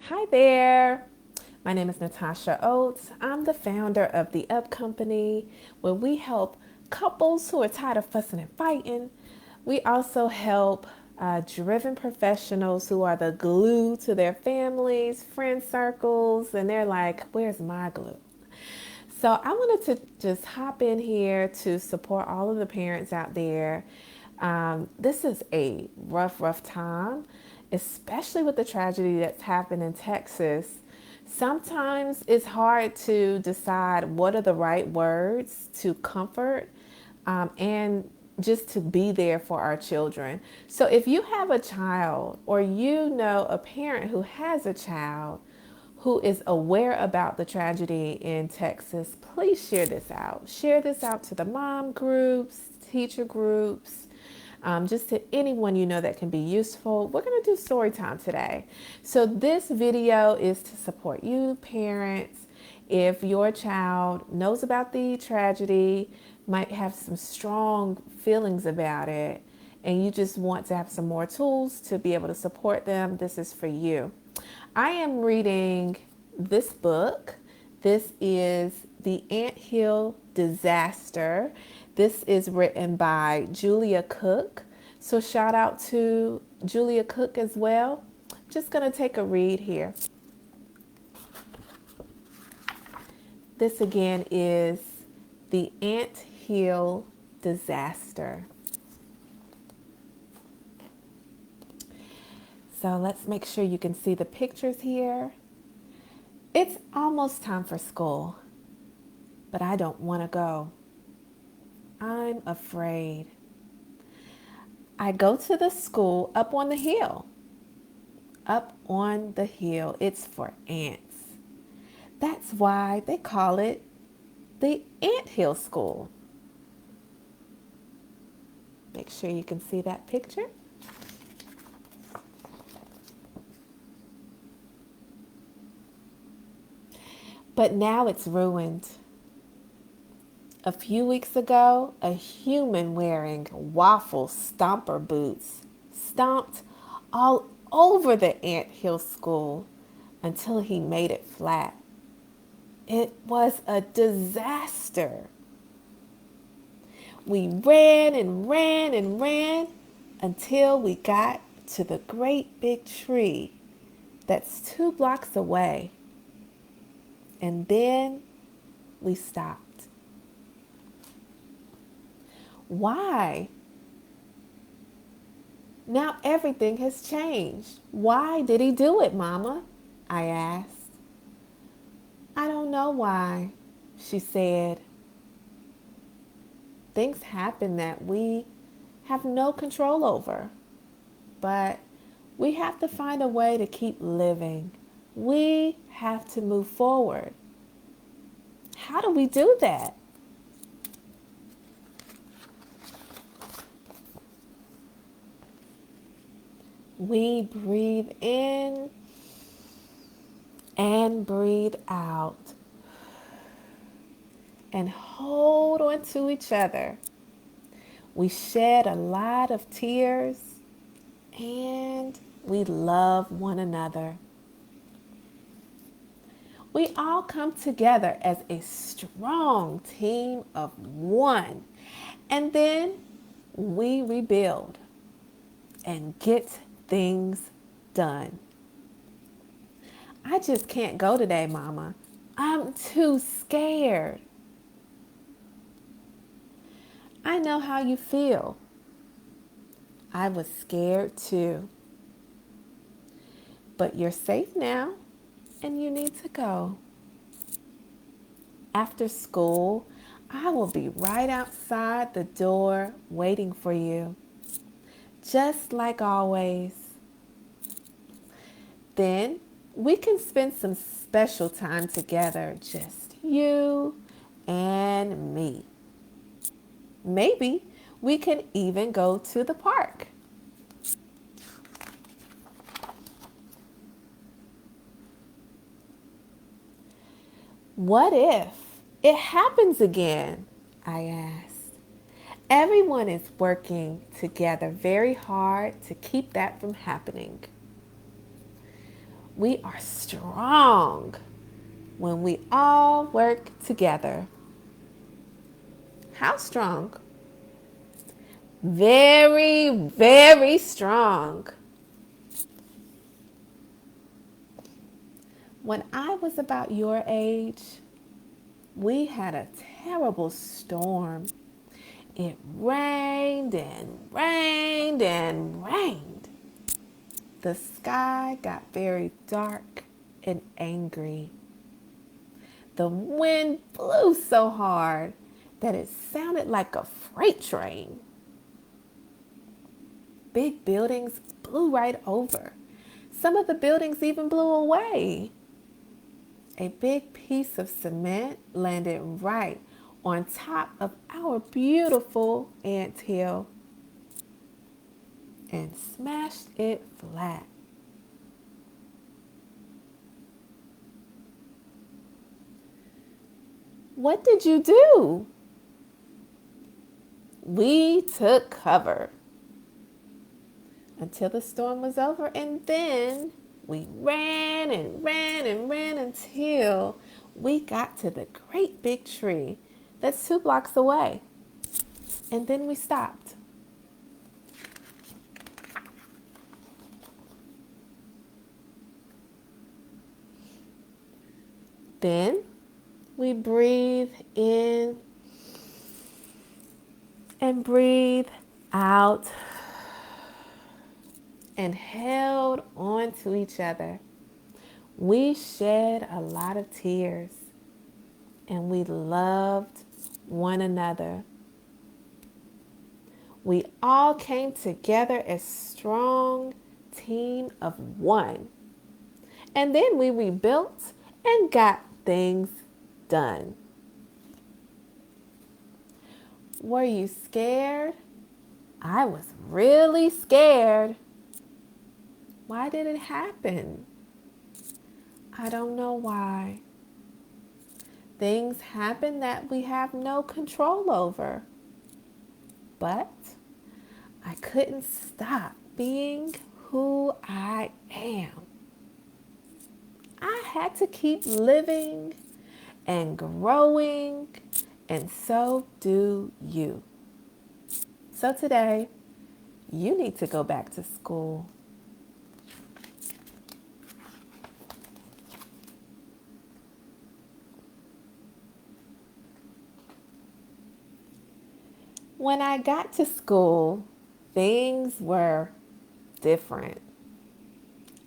Hi there. My name is Natasha Oates. I'm the founder of the Up Company, where we help couples who are tired of fussing and fighting. We also help driven professionals who are the glue to their families, friend circles, and they're like, where's my glue? So I wanted to just hop in here to support all of the parents out there. This is a rough time, especially with the tragedy that's happened in Texas. Sometimes it's hard to decide what are the right words to comfort and just to be there for our children. So if you have a child or you know a parent who has a child, who is aware about the tragedy in Texas, please share this out. Share this out to the mom groups, teacher groups, just to anyone you know that can be useful. We're going to do story time today. So this video is to support you, parents. If your child knows about the tragedy, might have some strong feelings about it, and you just want to have some more tools to be able to support them, this is for you. I am reading this book. This is The Anthill Disaster. This is written by Julia Cook. So shout out to Julia Cook as well. Just going to take a read here. This again is The Anthill Disaster. So let's make sure you can see the pictures here. It's almost time for school, but I don't want to go. I'm afraid. I go to the school up on the hill. Up on the hill. It's for ants. That's why they call it the Anthill School. Make sure you can see that picture. But now it's ruined. A few weeks ago, a human wearing waffle stomper boots stomped all over the Anthill School until he made it flat. It was a disaster. We ran and ran and ran until we got to the great big tree that's 2 blocks away. And then we stopped. Why? Now everything has changed. Why did he do it, Mama? I asked. I don't know why, she said. Things happen that we have no control over, but we have to find a way to keep living. We have to move forward. How do we do that? We breathe in and breathe out and hold on to each other. We shed a lot of tears and we love one another. We all come together as a strong team of one, and then we rebuild and get things done. I just can't go today, Mama. I'm too scared. I know how you feel. I was scared too. But you're safe now, and you need to go. After school, I will be right outside the door waiting for you, just like always. Then we can spend some special time together, just you and me. Maybe we can even go to the park. What if it happens again? I asked. Everyone is working together very hard to keep that from happening. We are strong when we all work together. How strong? Very, very strong. When I was about your age, we had a terrible storm. It rained and rained and rained. The sky got very dark and angry. The wind blew so hard that it sounded like a freight train. Big buildings blew right over. Some of the buildings even blew away. A big piece of cement landed right on top of our beautiful anthill and smashed it flat. What did you do? We took cover until the storm was over, and then we ran and ran and ran until we got to the great big tree that's 2 blocks away. And then we stopped. Then we breathe in and breathe out and held on to each other. We shed a lot of tears and we loved one another. We all came together as strong team of one. And then we rebuilt and got things done. Were you scared? I was really scared. Why did it happen? I don't know why. Things happen that we have no control over. But I couldn't stop being who I am. I had to keep living and growing, and so do you. So today, you need to go back to school. When I got to school, things were different.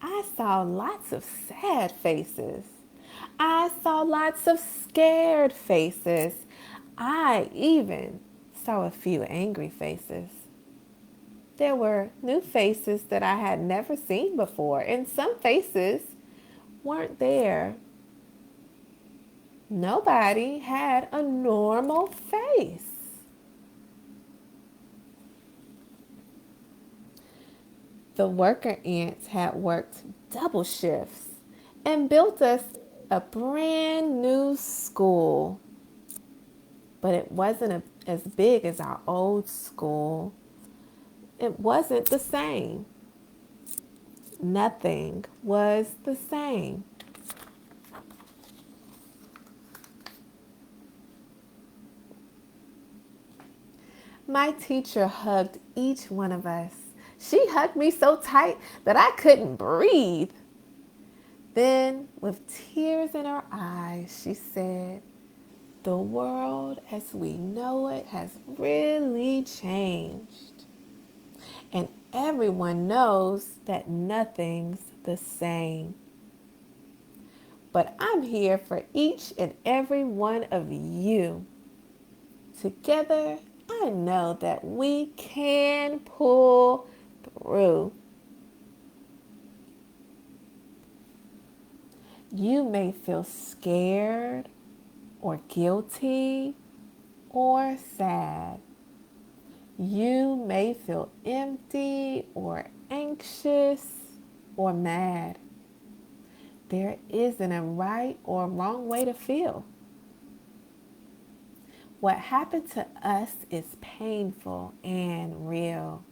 I saw lots of sad faces. I saw lots of scared faces. I even saw a few angry faces. There were new faces that I had never seen before, and some faces weren't there. Nobody had a normal face. The worker ants had worked double shifts and built us a brand new school. But it wasn't as big as our old school. It wasn't the same. Nothing was the same. My teacher hugged each one of us. She hugged me so tight that I couldn't breathe. Then, with tears in her eyes, she said, "The world as we know it has really changed. And everyone knows that nothing's the same. But I'm here for each and every one of you. Together, I know that we can pull through." You may feel scared or guilty or sad. You may feel empty or anxious or mad. There isn't a right or wrong way to feel. What happened to us is painful and real.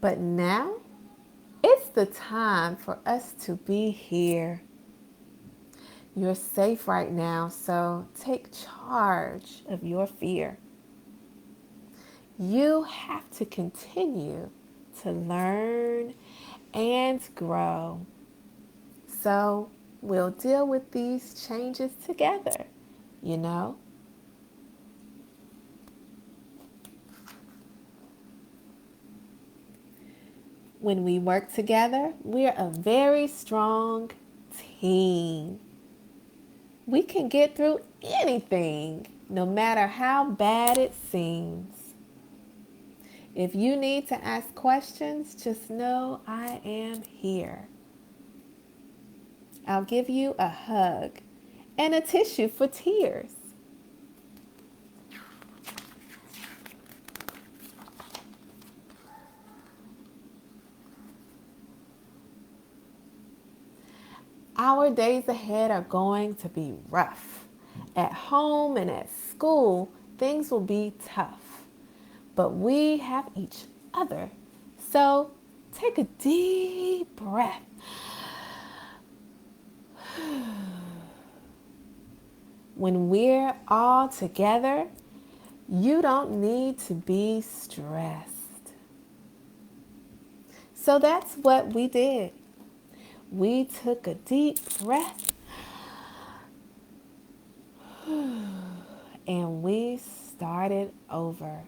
But now it's the time for us to be here. You're safe right now, so take charge of your fear. You have to continue to learn and grow. So we'll deal with these changes together, you know? When we work together, we're a very strong team. We can get through anything, no matter how bad it seems. If you need to ask questions, just know I am here. I'll give you a hug and a tissue for tears. Our days ahead are going to be rough. At home and at school, things will be tough. But we have each other. So take a deep breath. When we're all together, you don't need to be stressed. So that's what we did. We took a deep breath and we started over.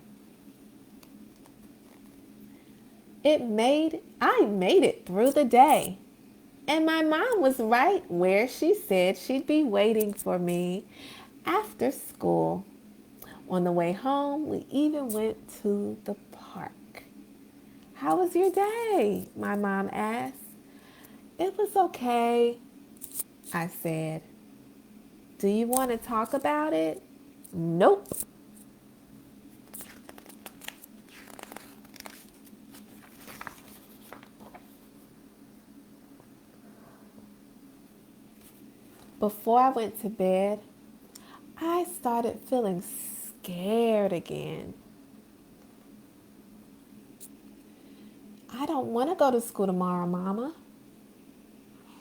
I made it through the day. And my mom was right where she said she'd be waiting for me after school. On the way home, we even went to the park. How was your day? My mom asked. It was okay, I said. Do you want to talk about it? Nope. Before I went to bed, I started feeling scared again. I don't want to go to school tomorrow, Mama.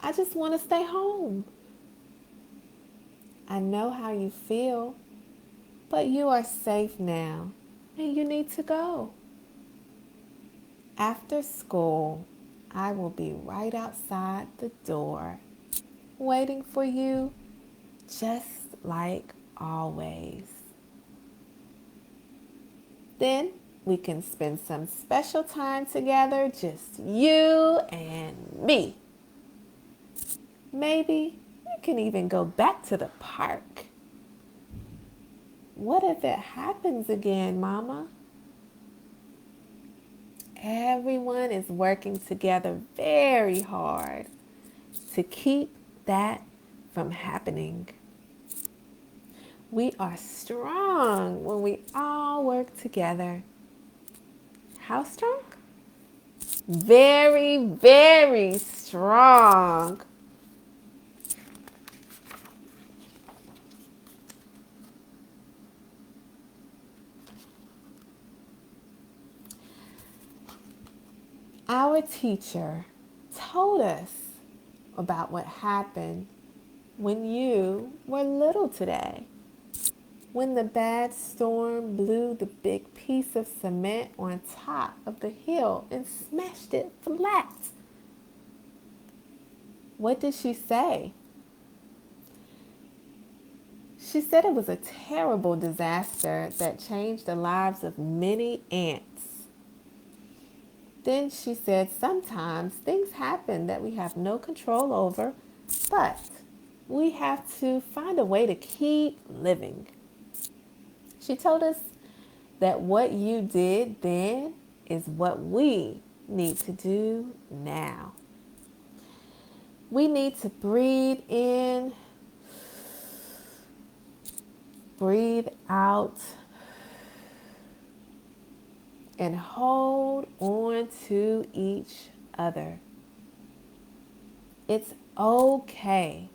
I just want to stay home. I know how you feel, but you are safe now and you need to go. After school, I will be right outside the door, waiting for you, just like always. Then we can spend some special time together, just you and me. Maybe we can even go back to the park. What if it happens again, Mama? Everyone is working together very hard to keep that from happening. We are strong when we all work together. How strong? Very, very strong. Our teacher told us about what happened when you were little today. When the bad storm blew the big piece of cement on top of the hill and smashed it flat. What did she say? She said it was a terrible disaster that changed the lives of many ants. Then she said sometimes things happen that we have no control over, but we have to find a way to keep living. She told us that what you did then is what we need to do now. We need to breathe in, breathe out, and hold on to each other. It's okay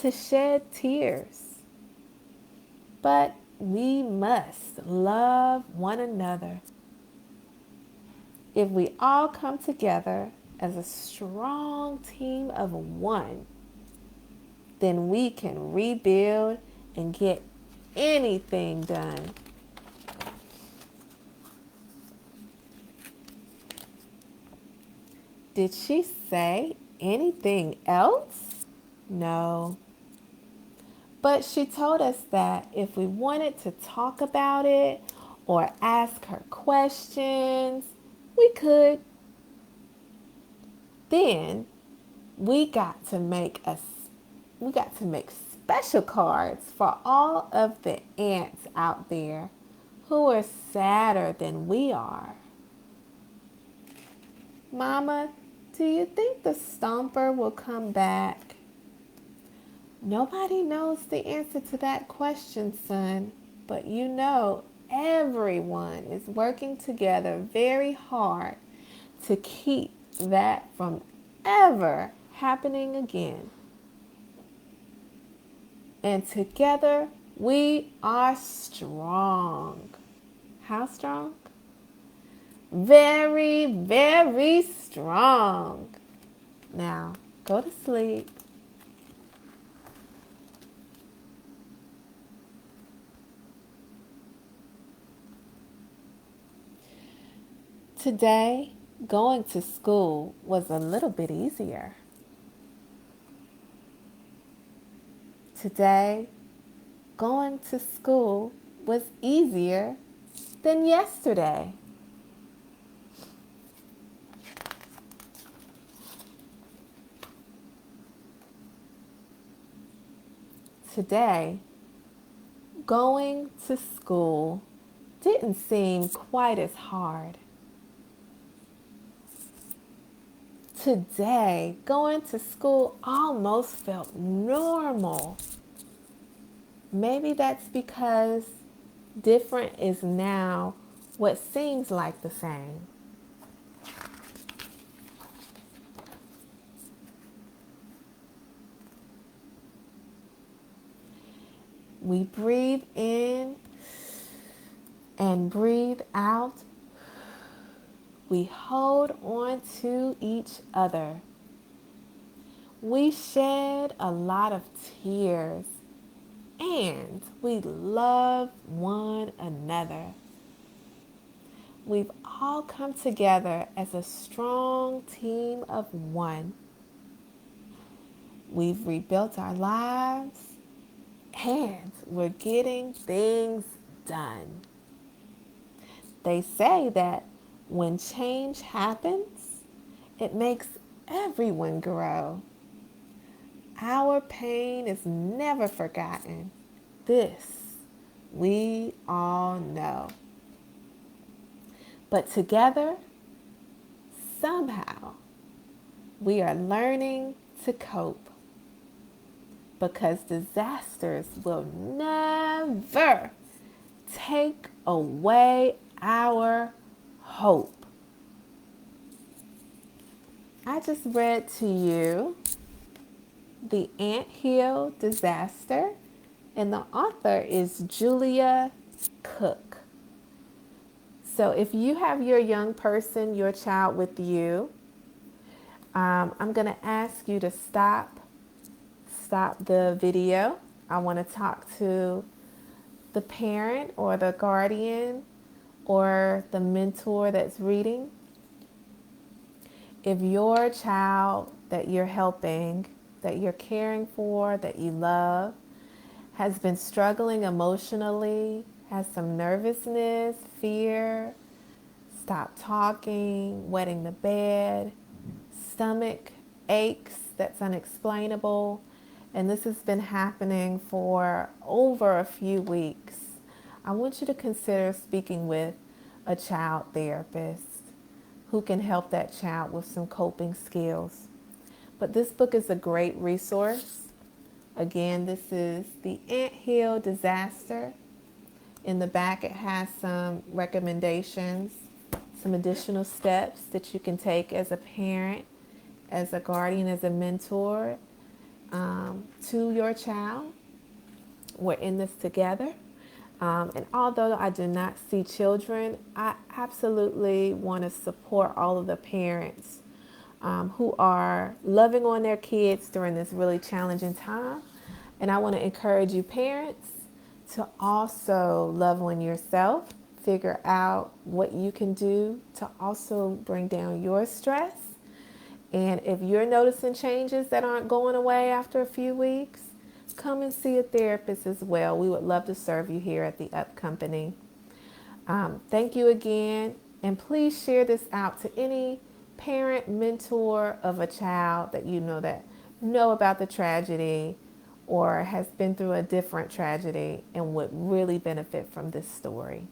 to shed tears, but we must love one another. If we all come together as a strong team of one, then we can rebuild and get anything done. Did she say anything else? No. But she told us that if we wanted to talk about it or ask her questions, we could. Then we got to make special cards for all of the ants out there who are sadder than we are. Mama, do you think the stomper will come back? Nobody knows the answer to that question, son, but you know everyone is working together very hard to keep that from ever happening again. And together we are strong. How strong? Very, very strong. Now, go to sleep. Today, going to school was a little bit easier. Today, going to school was easier than yesterday. Today, going to school didn't seem quite as hard. Today, going to school almost felt normal. Maybe that's because different is now what seems like the same. We breathe in and breathe out. We hold on to each other. We shed a lot of tears and we love one another. We've all come together as a strong team of one. We've rebuilt our lives and we're getting things done. They say that when change happens, it makes everyone grow. Our pain is never forgotten. This we all know. But together, somehow, we are learning to cope. Because disasters will never take away our hope. I just read to you The Anthill Disaster, and the author is Julia Cook. So if you have your young person, your child with you, I'm going to ask you to stop the video. I want to talk to the parent or the guardian or the mentor that's reading. If your child that you're helping, that you're caring for, that you love, has been struggling emotionally, has some nervousness, fear, stop talking, wetting the bed, stomach aches that's unexplainable, and this has been happening for over a few weeks, I want you to consider speaking with a child therapist who can help that child with some coping skills. But this book is a great resource. Again, this is The Anthill Disaster. In the back, it has some recommendations, some additional steps that you can take as a parent, as a guardian, as a mentor to your child. We're in this together. And although I do not see children, I absolutely want to support all of the parents who are loving on their kids during this really challenging time. And I want to encourage you, parents, to also love on yourself, figure out what you can do to also bring down your stress. And if you're noticing changes that aren't going away after a few weeks, come and see a therapist as well. We would love to serve you here at the Up Company. Thank you again, and please share this out to any parent, mentor of a child that you know about the tragedy or has been through a different tragedy and would really benefit from this story.